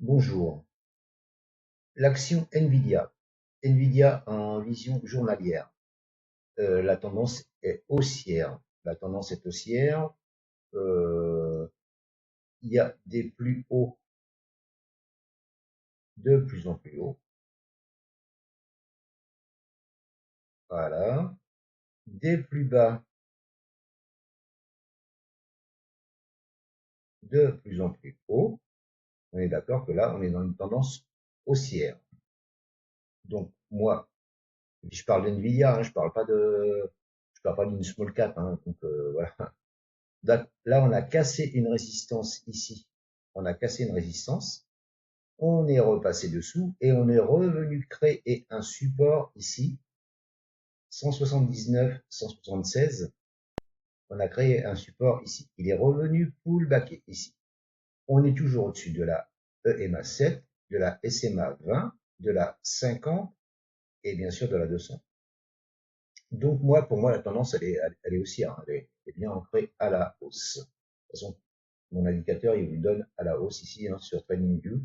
Bonjour. L'action Nvidia. Nvidia en vision journalière. La tendance est haussière. La tendance est haussière. Euh, il y a des plus hauts de plus en plus hauts. Voilà. Des plus bas de plus en plus hauts. On est d'accord que là, on est dans une tendance haussière. Donc, moi, je parle d'Nvidia, hein, je parle pas d'une small cap, hein, donc voilà. Là, on a cassé une résistance ici. On a cassé une résistance. On est repassé dessous et on est revenu créer un support ici. 179, 176. On a créé un support ici. Il est revenu pullbacker ici. On est toujours au-dessus de la EMA 7, de la SMA 20, de la 50 et bien sûr de la 200. Donc moi, pour moi, la tendance, elle est haussière, hein. Elle est bien ancrée à la hausse. De toute façon, mon indicateur, il vous donne à la hausse ici, hein, sur TradingView.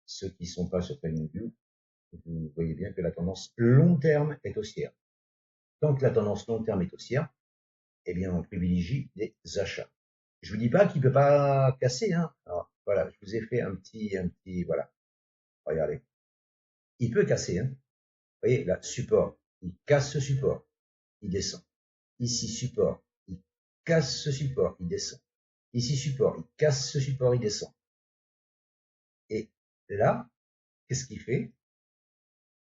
Ceux qui ne sont pas sur TradingView, vous voyez bien que la tendance long terme est haussière. Tant que la tendance long terme est haussière, eh bien, on privilégie les achats. Je vous dis pas qu'il peut pas casser, hein. Alors, voilà, je vous ai fait voilà. Regardez. Il peut casser, hein. Vous voyez, là, support. Il casse ce support. Il descend. Ici, support. Il casse ce support. Il descend. Ici, support. Il casse ce support. Il descend. Et là, qu'est-ce qu'il fait?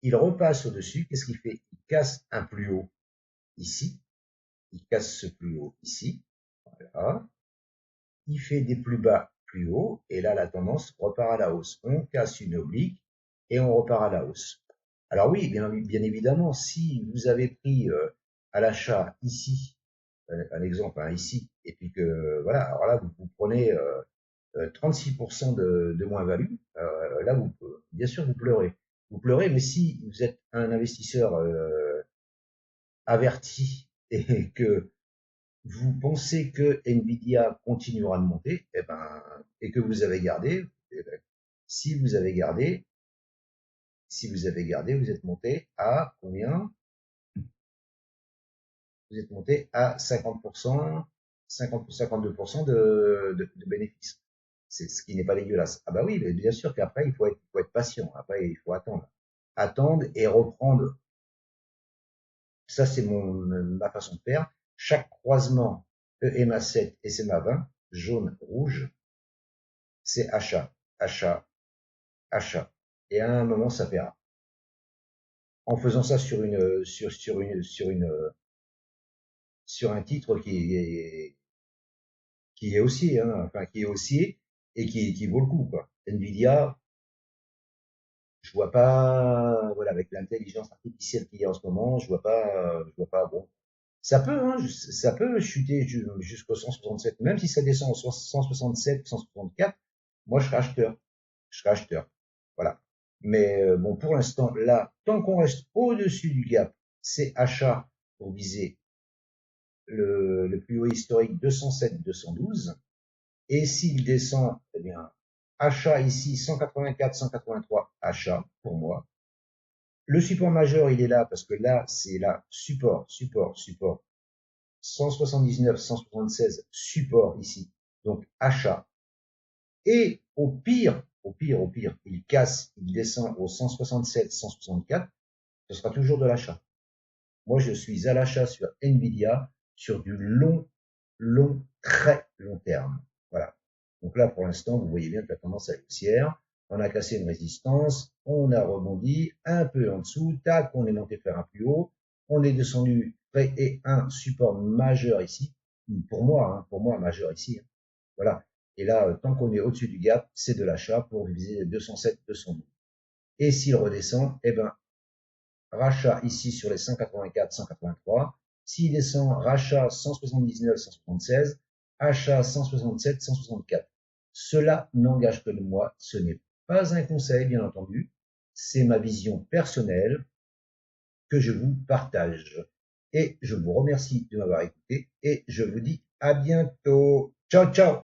Il repasse au-dessus. Qu'est-ce qu'il fait? Il casse un plus haut ici. Il casse ce plus haut ici. Voilà. Il fait des plus bas plus haut. Et là, la tendance repart à la hausse. On casse une oblique et on repart à la hausse. Alors oui, bien évidemment, si vous avez pris à l'achat ici, un exemple, hein, ici, et puis que, voilà, alors là, vous prenez 36% de moins-value, là, bien sûr, vous pleurez. Vous pleurez, mais si vous êtes un investisseur averti et que vous pensez que Nvidia continuera de monter, et que vous avez gardé, si vous avez gardé, vous êtes monté à combien? Vous êtes monté à 50%, 52% de bénéfices. C'est ce qui n'est pas dégueulasse. Ah bah oui, mais bien sûr qu'après, il faut être patient. Après, il faut attendre. Attendre et reprendre. Ça, c'est ma façon de faire. Chaque croisement EMA 7 et SMA 20, jaune, rouge, c'est achat, achat, achat. Et à un moment, ça paiera. En faisant ça sur un titre qui est haussier, hein, enfin, qui est haussier et qui vaut le coup, quoi. Nvidia, je vois pas, voilà, avec l'intelligence artificielle qu'il y a en ce moment, je vois pas, bon. Ça peut chuter jusqu'au 167, même si ça descend au 167, 164, moi, je serai acheteur. Je serai acheteur. Voilà. Mais bon, pour l'instant, là, tant qu'on reste au-dessus du gap, c'est achat pour viser le plus haut historique 207, 212. Et s'il descend, eh bien, achat ici 184, 183, achat pour moi. Le support majeur, il est là parce que là, c'est là, support, support, support. 179, 176, support ici. Donc, achat. Et au pire, il casse, il descend au 167, 164, ce sera toujours de l'achat. Moi, je suis à l'achat sur Nvidia sur du très long terme. Voilà. Donc là, pour l'instant, vous voyez bien que la tendance est haussière. On a cassé une résistance, on a rebondi un peu en dessous, tac, on est monté faire un plus haut, on est descendu et un support majeur ici, pour moi, majeur ici, hein. Voilà. Et là, tant qu'on est au-dessus du gap, c'est de l'achat pour viser les 207, 212. Et s'il redescend, eh ben, rachat ici sur les 184, 183. S'il descend, rachat 179, 176, achat 167, 164. Cela n'engage que de moi, ce n'est pas un conseil, bien entendu, c'est ma vision personnelle que je vous partage. Et je vous remercie de m'avoir écouté et je vous dis à bientôt. Ciao, ciao!